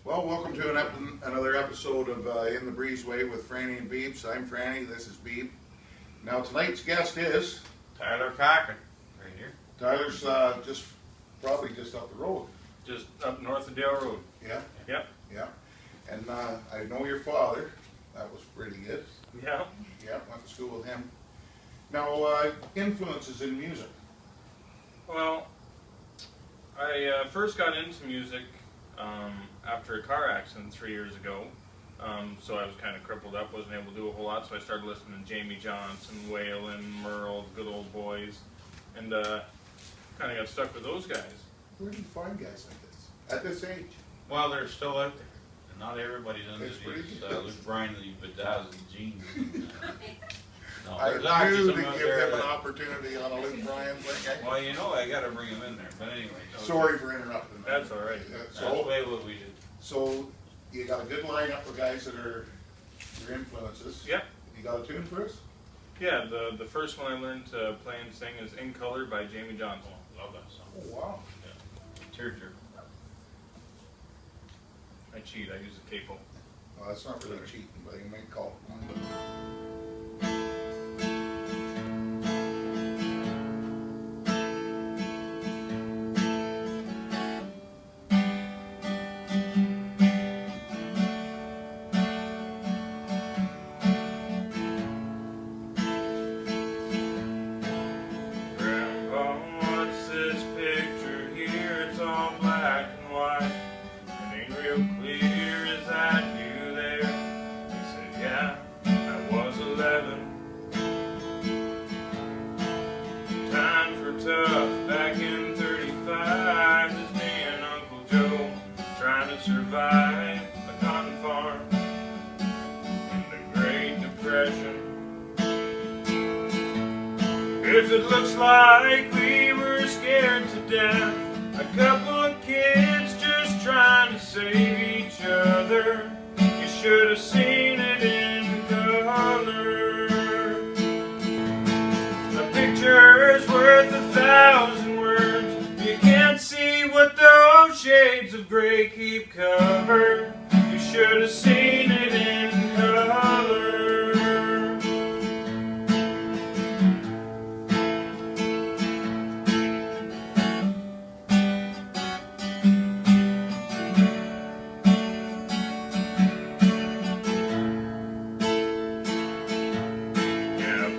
Well, welcome to another episode of In the Breezeway with Franny and Beeb'z. I'm Franny, this is Beeb. Now tonight's guest is... Tyler Cochrane, right here. Tyler's probably just up the road. Just up north of Dale Road. Yeah? Yep. Yeah. And I know your father. That was pretty good. Yeah. Yeah, went to school with him. Now, influences in music. Well, I first got into music after a car accident 3 years ago. So I was kind of crippled up, wasn't able to do a whole lot, so I started listening to Jamie Johnson, Waylon, Merle, good old boys, and kind of got stuck with those guys. Where do you find guys like this, at this age? Well, they're still out there. And not everybody's under It's these, pretty Luke Bryan and these bedazzled jeans. No, I there's actually knew to some give out him there an that, opportunity on a Luke Bryan thing. well, you know, I gotta bring him in there, but anyway. Sorry for interrupting. That's all right. That's the way what we did. So you got a good lineup of guys that are your influences. Yep. You got a tune for us? Yeah, the first one I learned to play and sing is In Color by Jamie Johnson. Love that song. Oh, wow. Yeah. Tearjerker. I cheat, I use a capo. Well, that's not really cheating, but you may call it one. Grandpa, what's this picture here? It's all black and white. It ain't real clear, is that you there? He said, yeah, I was 11. Times were tough back in 35. Just me and Uncle Joe trying to survive a cotton farm in the Great Depression. If it looks like we were scared to death, a couple of kids just trying to save each other, you should have seen it in color. A picture's worth 1,000 words. You can't see what those shades of gray keep covered. You should have seen it in color.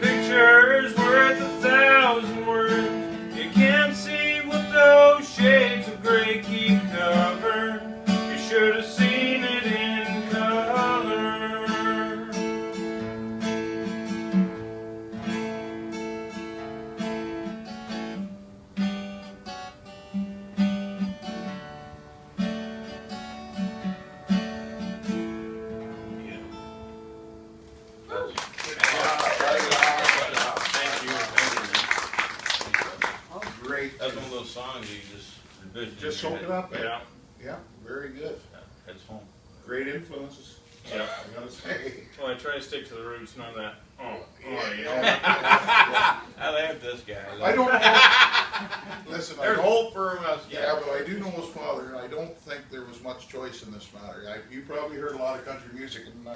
Picture's worth 1,000 words. You can't see what those shades of gray keep covered. You should have seen it in color. Great. That's one of those songs you just revisit. Just soak it up. Yeah. Yeah, very good. Yeah, it's home. Great influences. Yeah. I gotta say. Well, I try to stick to the roots, none of that. Yeah. I like this guy. I don't know. Listen, There's hope for us. Yeah, but I do know his father, and I don't think there was much choice in this matter. You probably heard a lot of country music, and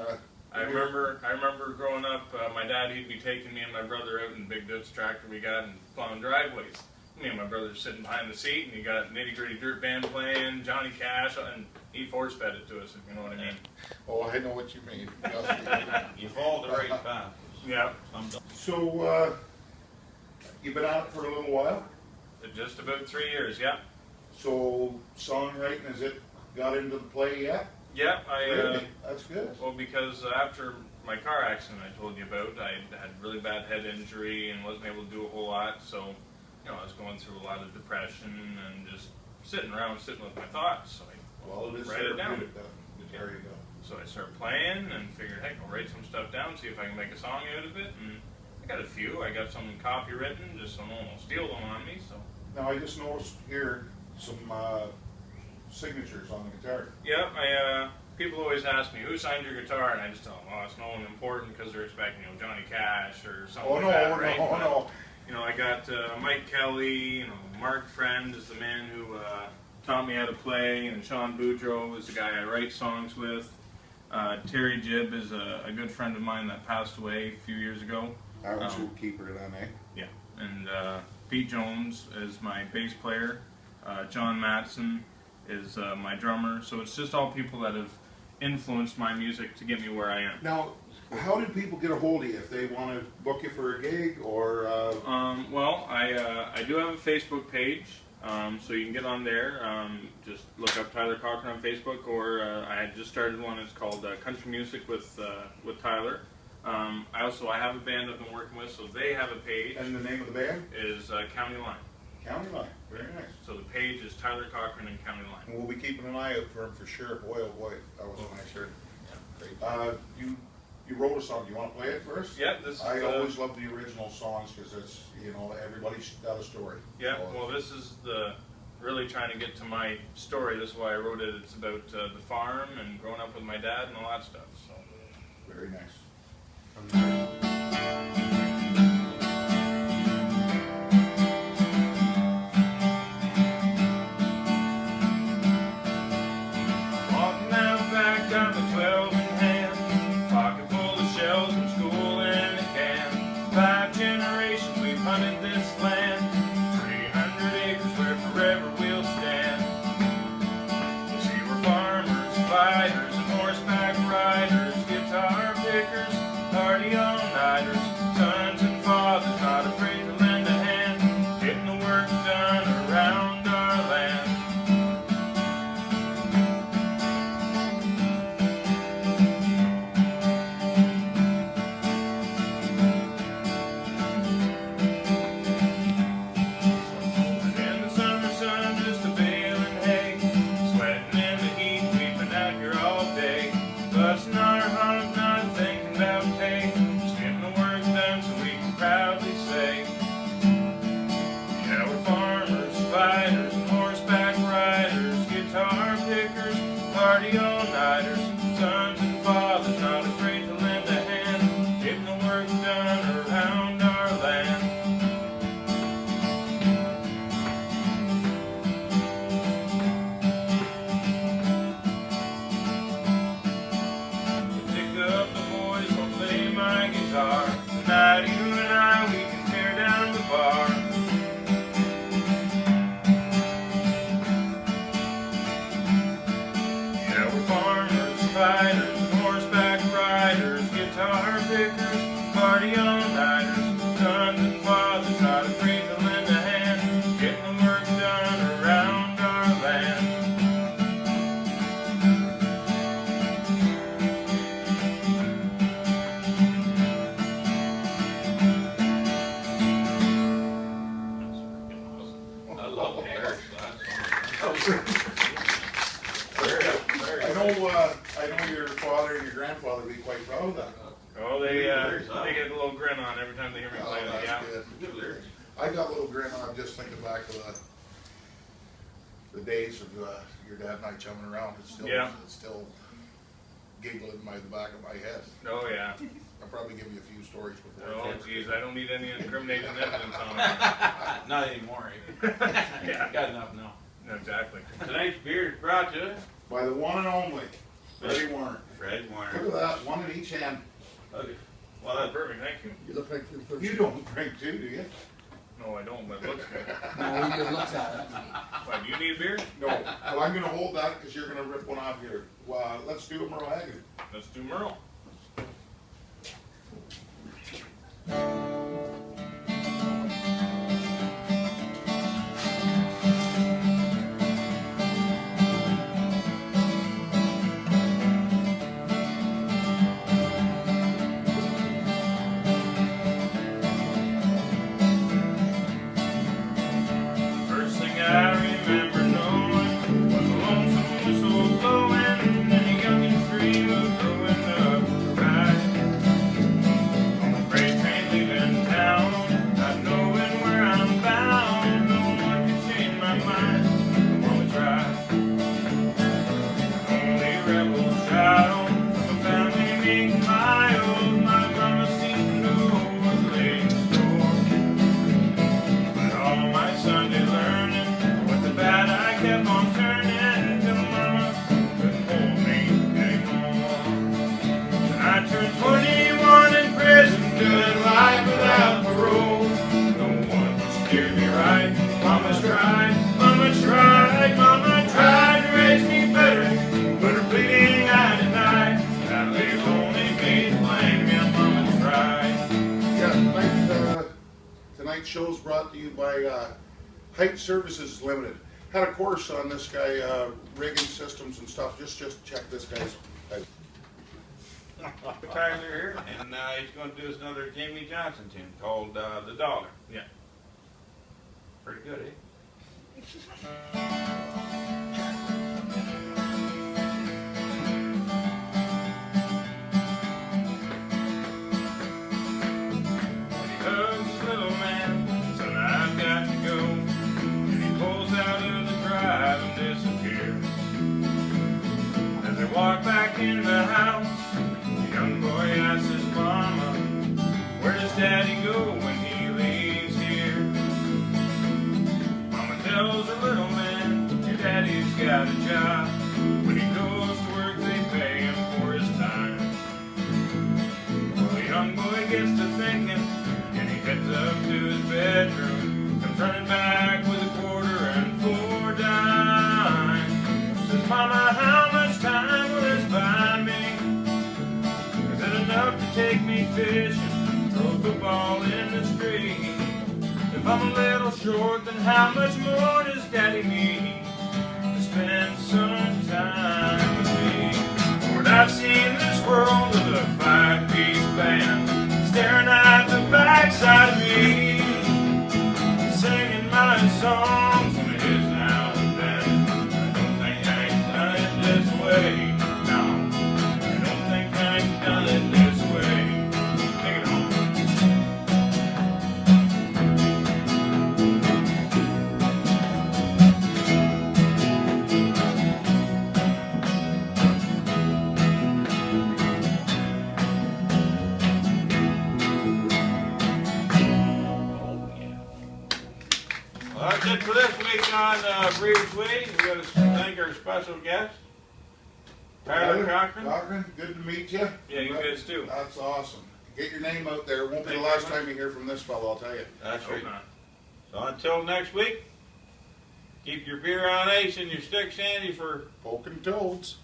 I remember growing up, my dad, he'd be taking me and my brother out in the big Dutch tractor we got and plowing driveways. Me and my brother sitting behind the seat, and he got Nitty Gritty Dirt Band playing, Johnny Cash, and he force fed it to us, if you know what I mean. oh, I know what you mean. You follow the right path. Yeah. So, you've been out for a little while. Just about 3 years, yeah. So, songwriting, has it got into the play yet? Yeah, Really? That's good. well, because after my car accident I told you about, I had really bad head injury and wasn't able to do a whole lot, so, you know, I was going through a lot of depression and just sitting with my thoughts, so Well, it is write it down. therapeutic, then. There you go. So I started playing and figured, heck, I'll write some stuff down, see if I can make a song out of it, and I got a few. I got some copywritten, just so no one will steal them on me, so. Now, I just noticed here some signatures on the guitar. Yeah, people always ask me, who signed your guitar? And I just tell them, oh, it's no one important because they're expecting, you know, Johnny Cash or something Oh, no, like that, oh, right? no, oh, no. You know, I got Mike Kelly, you know, Mark Friend is the man who taught me how to play, and Sean Boudreau is the guy I write songs with. Terry Jibb is a good friend of mine that passed away a few years ago. I was your keeper then, eh? Yeah, and Pete Jones is my bass player. John Matson is my drummer. So it's just all people that have influenced my music to get me where I am. Now, how did people get a hold of you if they want to book you for a gig or? Well, I do have a Facebook page, so you can get on there. Just look up Tyler Cochrane on Facebook, or I had just started one. It's called Country Music with Tyler. I have a band I've been working with, so they have a page. And the name of the band is County Line. County Line. Very nice. So the page is Tyler Cochrane and County Line. And we'll be keeping an eye out for him for sure. Boy, oh boy, that was a nice shirt. Yeah, great. You wrote a song. Do you want to play it first? Yeah, this is. I always love the original songs because it's, everybody's got a story. Yeah, well, this is really trying to get to my story. This is why I wrote it. It's about the farm and growing up with my dad and all that stuff. So. Very nice. Walking out back, got my 12 in hand, pocket full of shells from school and a can. 5 generations we've hunted this land, 300 acres where forever we'll stand. You see, we're farmers, fighters, and horseback riders, guitar pickers, party all-nighters, sons and fathers, not afraid to lend a hand, getting the work done around our land. And in the summer sun, just a baling hay, sweating in the heat, we've been out here all day, busting our hump, not thinking about pay, just getting the work done so we can proudly say, yeah, we're farmers, fighters, and horseback riders, guitar pickers, party all-nighters, sons and fathers, not afraid to lend a hand, getting the work done around our land. Pick up the boys, I'll play my guitar. Tonight you and I, we can tear down the bar. Yeah, we're farmers, fighters, and horseback riders, guitar pickers, party all-nighters, sons and fathers, not afraid to lend a hand, getting the work done around our land. I love the lyrics to that I know your father and your grandfather would be quite proud of that. Oh, they get a little grin on every time they hear me play Oh, that. that's Yeah. good. song. Good lyrics. I got a little grin on just thinking back to the days of your dad and I chumming around. It's still giggling in the back of my head. Oh yeah. I'll probably give you a few stories before. Oh geez, I don't need any incriminating evidence on it. Not anymore. Eh? Yeah. Got enough now. No, exactly. Tonight's beer is brought to us By the one and only Freddie Warner. Fred Look Warner. at that, one in each hand. Okay. Well, that's perfect. Thank you. You look like you're thirsty. You don't drink too, do you? No, I don't, but it looks good. No, he just looks at it. Why, do you need a beer? No. Well, I'm going to hold that because you're going to rip one off here. Well, let's do a Merle Haggard. Let's do Merle. First thing I remember knowing was a lonesome whistle blowing and a youngin's dream of growing up. show's brought to you by Height Services Limited. Had a course on this guy, rigging systems and stuff. Just check this guy's out. Tyler here, and he's going to do us another Jamie Johnson tune called The Dollar. Yeah. Pretty good, eh? Walk back in the house, the young boy asks his mama, where does daddy go when he leaves here? Mama tells her little man, your daddy's got a job. When he goes to work they pay him for his time. Well, the young boy gets to thinking, and he heads up to his bedroom, comes running back with a quarter and 4 dimes. Says, Mama, how much time will this buy me? Is it enough to take me fishing, throw a football in the street? If I'm a little short, then how much more does Daddy need to spend some time with me? Lord, I've seen this world of a 5-piece band staring at the backside of me, singing my songs on his now and then. This way, no, I don't think I've done it this way. Take it home. Oh yeah. Well, that's it for this week on Breezeway. We got to thank our special guest, Tyler Cochrane. Cochrane, good to meet you. Yeah, you guys too. That's awesome. Get your name out there. It won't be the last time you hear from this fellow, I'll tell you. That's Hope right. not. So until next week, keep your beer on ice and your sticks handy for Poking toads.